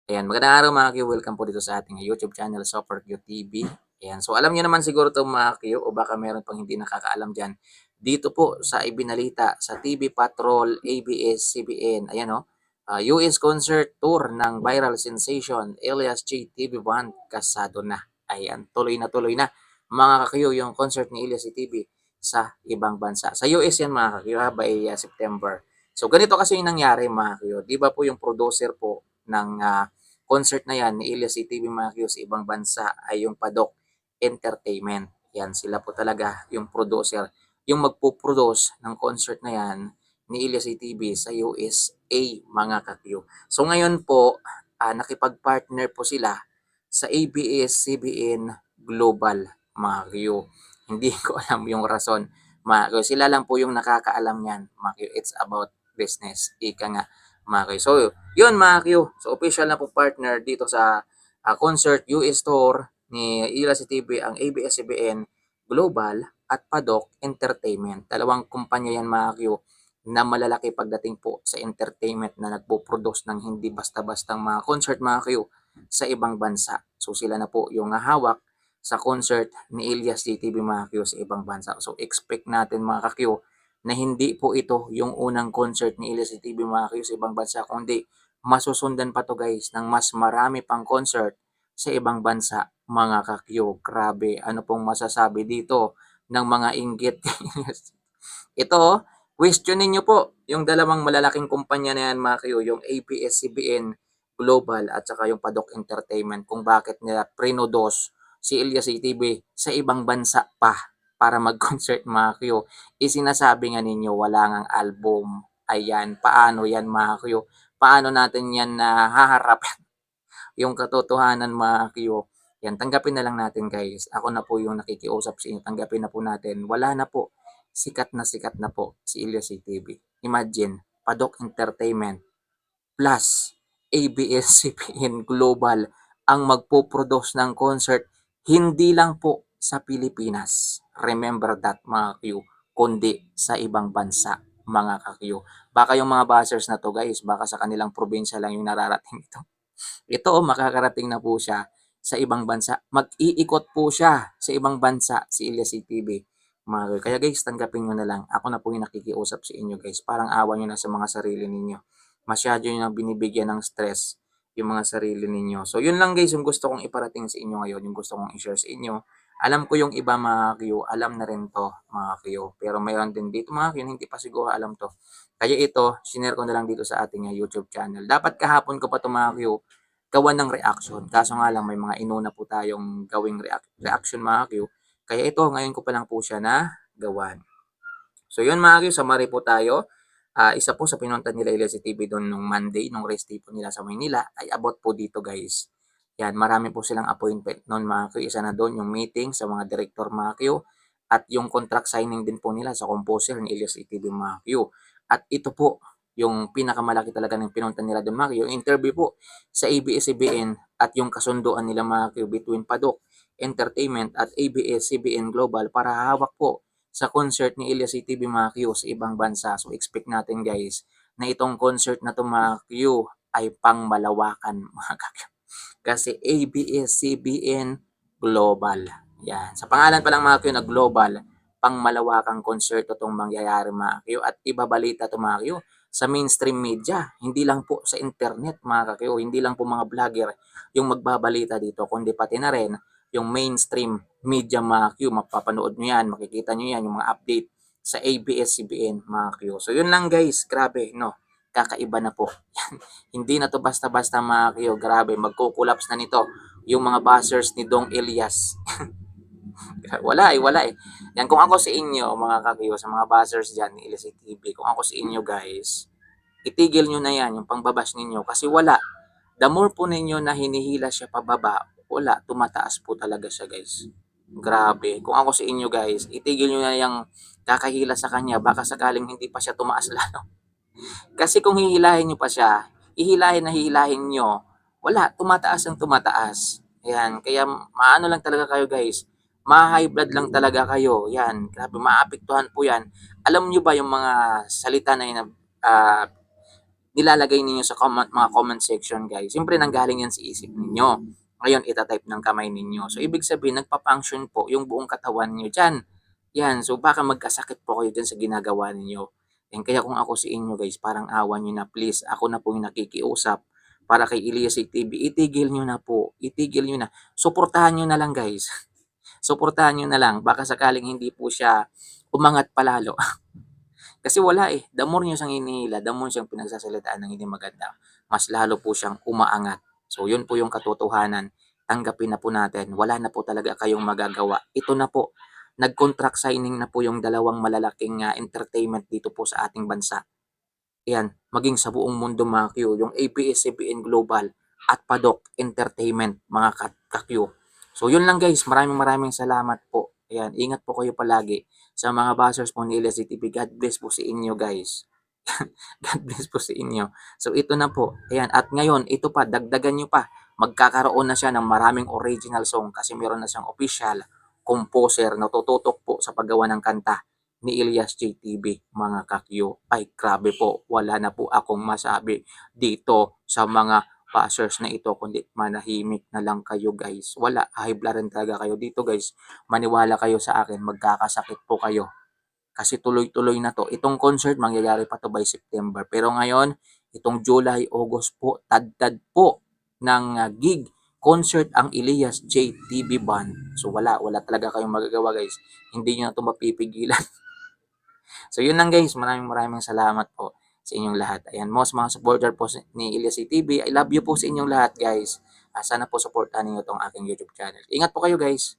Ayan, magandang araw mga Q. Welcome po dito sa ating YouTube channel, Super Q TV. Ayan, so alam niyo naman siguro 'to mga Q o baka meron pang hindi nakakaalam diyan. Dito po sa ibinalita sa TV Patrol, ABS-CBN, ayan US concert tour ng viral sensation Elias J. TV Band kasado na. Ayan, tuloy na mga ka yung concert ni Elias TV sa ibang bansa. Sa US yan mga ka by September. So ganito kasi yung nangyari mga ka 'di ba po yung producer po ng concert na yan ni Elias CTV Macchio sa ibang bansa ay yung Padok Entertainment. Yan, sila po talaga yung producer. Yung magpo-produce ng concert na yan ni Elias CTV sa USA, mga kakyo. So ngayon po, nakipag-partner po sila sa ABS-CBN Global, mga kakyo. Hindi ko alam yung rason, mga kakyo. Sila lang po yung nakakaalam yan, mga kakyo. It's about business. Ika nga, mga kakyo. So, yun mga Q. So official na po partner dito sa concert US tour ni Ila TV ang ABS-CBN Global at Padok Entertainment. Dalawang kumpanya yan mga Q na malalaki pagdating po sa entertainment na nagpo-produce ng hindi basta-bastang mga concert mga Q sa ibang bansa. So sila na po yung hawak sa concert ni Elias DTV mga Q sa ibang bansa. So expect natin mga ka-Q na hindi po ito yung unang concert ni Elias DTV mga Q sa ibang bansa kundi masusundan pa to guys ng mas marami pang concert sa ibang bansa mga kakyo. Grabe, ano pong masasabi dito ng mga inggit. Ito, questionin nyo po yung dalawang malalaking kumpanya na yan mga kayo, yung ABS-CBN Global at saka yung Padok Entertainment kung bakit nila prinodos si Elias ATV sa ibang bansa pa para mag-concert mga kayo. Isinasabi nga ninyo wala ngang album. Ayan, paano yan mga kayo? Paano natin yan na haharap yung katotohanan mga Q? Yan, tanggapin na lang natin guys. Ako na po yung nakikiusap sa inyo. Tanggapin na po natin. Wala na po. Sikat na po si Ilyas TV. Imagine, Padok Entertainment plus ABS-CBN Global ang magpo-produce ng concert hindi lang po sa Pilipinas. Remember that mga Q, kundi sa ibang bansa mga ka-Q. Baka yung mga buzzers na to guys, baka sa kanilang probinsya lang yung nararating ito. Ito makakarating na po siya sa ibang bansa. Mag-iikot po siya sa ibang bansa si Elias TV. Kaya guys, tanggapin nyo na lang. Ako na po yung nakikiusap sa inyo guys. Parang awa nyo na sa mga sarili ninyo. Masyado nyo na binibigyan ng stress yung mga sarili ninyo. So yun lang guys yung gusto kong iparating sa inyo ngayon. Yung gusto kong i-share sa inyo. Alam ko yung iba mga Q, alam na rin to mga Q. Pero mayroon din dito mga Q, hindi pa siguro alam to. Kaya ito, sinare ko na lang dito sa ating YouTube channel. Dapat kahapon ko pa to mga Q, gawan ng reaction. Kaso nga lang may mga inuna po tayong gawing reaction mga Q. Kaya ito, ngayon ko pa lang po siya na gawan. So yun mga Q, summary po tayo. Isa po sa pinunta nila Elias TV doon nung Monday, nung rest day po nila sa Maynila, ay about po dito guys. Yan, marami po silang appointment noon mga Q. Isa na doon yung meeting sa mga director mga Q at yung contract signing din po nila sa composer ni Elias TV mga Q. At ito po, yung pinakamalaki talaga ng pinunta nila doon mga Q, yung interview po sa ABS-CBN at yung kasunduan nila mga Q between Padok Entertainment at ABS-CBN Global para hawak po sa concert ni Elias TV mga Q sa ibang bansa. So expect natin guys na itong concert na to mga Q ay pang malawakan mga Q. Kasi ABS-CBN Global. Yan. Sa pangalan pa lang mga Q na global, pang malawakang konserto itong mangyayari mga Q at ibabalita ito mga Q sa mainstream media. Hindi lang po sa internet mga Q, hindi lang po mga vlogger yung magbabalita dito, kundi pati na rin yung mainstream media mga Q. Mapapanood nyo yan, makikita nyo yan, yung mga update sa ABS-CBN mga Q. So yun lang guys, grabe no, kakaiba na po. Hindi na to basta-basta mga Q, grabe, magko-collapse na nito yung mga buzzers ni Dong Elias. Wala eh. Yan, kung ako sa inyo, mga kakiyo, sa mga buzzers dyan ni Elias TV, kung ako sa inyo guys, itigil nyo na yan, yung pangbabash ninyo, kasi wala. The more po ninyo na hinihila siya pababa, wala, tumataas po talaga siya guys. Grabe. Kung ako sa inyo guys, itigil nyo na yung kakahila sa kanya, baka sakaling hindi pa siya tumaas lalo. Kasi kung hihilahin nyo pa siya, hihilahin nyo, wala, tumataas ang tumataas. Ayan, kaya maano lang talaga kayo guys, ma-high blood lang talaga kayo. Yan, grabe, maapektuhan po yan. Alam nyo ba yung mga salita na yun, nilalagay ninyo sa mga comment section guys, siyempre nanggaling yan sa isip ninyo. Ngayon, itatype ng kamay ninyo. So, ibig sabihin, nagpa-function po yung buong katawan niyo dyan. Yan. So, baka magkasakit po kayo dyan sa ginagawa ninyo. And kaya kung ako sa inyo guys, parang awa nyo na please. Ako na po yung nakikiusap para kay Elias TV. Itigil nyo na po. Itigil nyo na. Suportahan nyo na lang guys. Suportahan nyo na lang. Baka sakaling hindi po siya umangat palalo. Kasi wala eh. The more nyo siyang hinihila, the more siyang pinagsasalitaan ng hindi maganda, mas lalo po siyang umaangat. So yun po yung katotohanan. Tanggapin na po natin. Wala na po talaga kayong magagawa. Ito na po. Nag-contract signing na po yung dalawang malalaking entertainment dito po sa ating bansa. Ayan, maging sa buong mundo mga Q, yung ABS-CBN Global at Padok Entertainment mga ka-Q. So yun lang guys, maraming salamat po. Ayan, ingat po kayo palagi sa mga bashers po ni Elias TV. God bless po sa inyo guys. God bless po sa inyo. So ito na po. Ayan, at ngayon, ito pa, dagdagan nyo pa. Magkakaroon na siya ng maraming original song kasi meron na siyang official composer na tututok po sa paggawa ng kanta ni Elias JTV mga kakyo. Ay grabe po, wala na po akong masabi dito sa mga bashers na ito kundi manahimik na lang kayo guys. Wala, hiblaran talaga kayo dito guys. Maniwala kayo sa akin, magkakasakit po kayo. Kasi tuloy-tuloy na to. Itong concert mangyayari pa to by September. Pero ngayon, itong July, August po, tad-tad po ng gig concert ang Elias JTV Band. So wala talaga kayong magagawa guys. Hindi nyo na ito mapipigilan. So yun lang guys, maraming salamat po sa inyong lahat. Ayan, most mga supporter po ni Elias TV, I love you po sa inyong lahat guys. Sana po supportahan niyo itong aking YouTube channel. Ingat po kayo guys.